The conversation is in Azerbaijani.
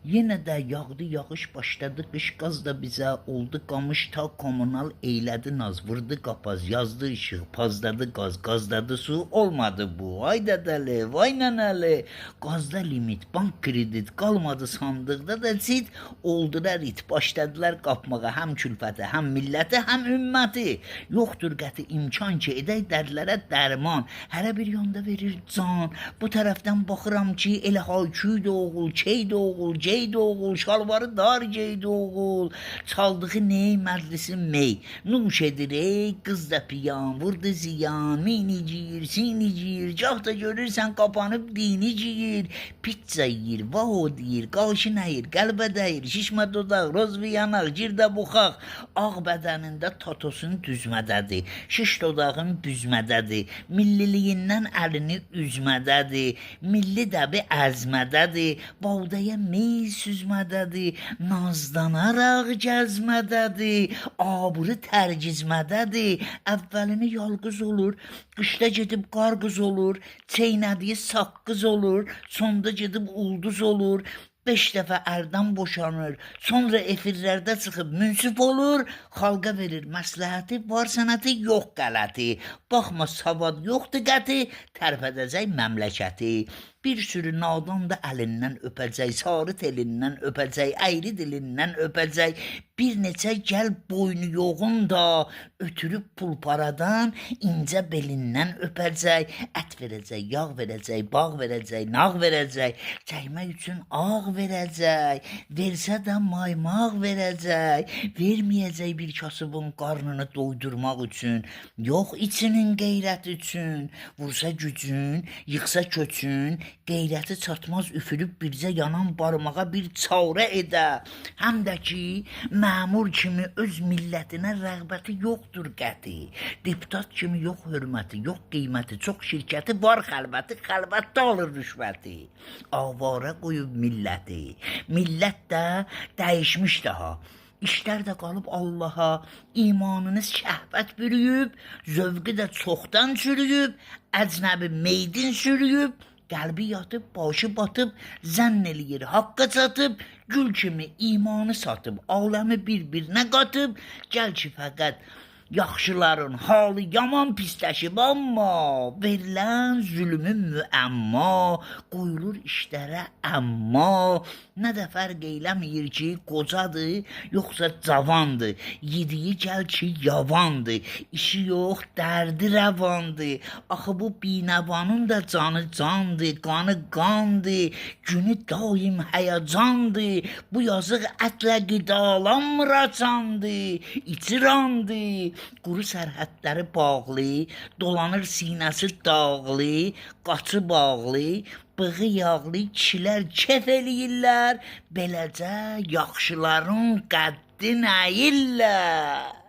Yenə də yağdı yağış, başladı qış, qaz da bizə oldu qamış, ta kommunal eylədi naz, vurdu qapaz, yazdı işıq, pazladı qaz, qazladı su, olmadı bu. Ay dədəli, vay nənəli, qazda limit, bank kredit, qalmadı sandıqda da cid, oldular it, başladılar qapmağa həm külfəti, həm milləti, həm ümməti. Yoxdur qəti imkan ki, edək dərdlərə dərman, hərə bir yanda verir can. Bu tərəfdən baxıram ki, elə hayküydü oğul, keydi oğul, geydi oğul, şalvarı dar geydi oğul. Çaldığı ney, məclisi mey. Nuş edir ey, qız da piyan, vurdu ziyan. Mini giyir, sini giyir, gah da görürsən qapanıb dini giyir. Pizza yiyir, vaho deyir, qaşı nəyir, qəlbə dəyir, şişmə dodaq, rozvi yanaq, girdə buxaq. Ağ bədənində tatosun düzmədədir, şiş dodağın büzmədədir. Milliliyindən əlini üzmədədir, milli dəbi əzmədədir. Baldaya mey süzmədədir, nazlanaraq gəzmədədir, aburu tərgizmədədir. Əvvəlini yalqız olur, qışda gedib qarqız olur, çeynədiyi saqqız olur, sonda gedib ulduz olur. 5 dəfə ərdən boşanır, sonra efirlərdə çıxıb münsif olur, xalqa verir məsləhəti, var sənəti, yox qələti. Baxma savad yoxdur qəti, tərpədəcək məmləkəti. Bir sürü nadan da əlindən öpəcək, sarı telindən öpəcək, əyri dilindən öpəcək. Bir neçə gəl boynu yoğun da, ötürüb pul paradan, incə belindən öpəcək. Ət verəcək, yağ verəcək, bağ verəcək, nağ verəcək, çəkmək üçün ağ verəcək, versə də maymaq verəcək. Verməyəcək bir kasıbın qarnını doydurmaq üçün, yox içinin qeyrəti üçün. Vursa gücün, yıxsa köçün, qeyrəti çatmaz üfürüb bircə yanan barmağa bir çarə edə. Həm də ki, məmur kimi öz millətinə rəğbəti yoxdur qəti. Deputat kimi yox hörməti, yox qiyməti, çox şirkəti, var xəlvəti, xəlvətdə alır rüşvəti. Avara qoyub milləti. Millət də dəyişmiş daha. İşlər də qalıb Allaha, imanınız şəhvət bürüyüb, zövqü də çoxdan çürüyüb, əcnəbi meydin sürüyüb, qəlbi yatıb, başı batıb, zənn eləyir, haqqa çatıb, gül kimi imanı satıb, aləmi bir-birinə qatıb, gəl ki fəqət yaxşıların halı yaman pisləşib, amma verilən zülmün müəmma, qoyulur işlərə amma, nə də fərq eləməyir ki, qocadır, yoxsa cavandır, yediyi gəl ki, yavandır, işi yox, dərdi rəvandır, axı bu binəvanın da canı candır, qanı qandır, günü daim həyəcandır, bu yazıq ətlə qidalanmır açandır, içirandır. Quru sərhədləri bağlı, dolanır sinəsi dağlı, qaçı bağlı, bığı yağlı kişilər kef eləyirlər, beləcə yaxşıların qəddi nəyirlər.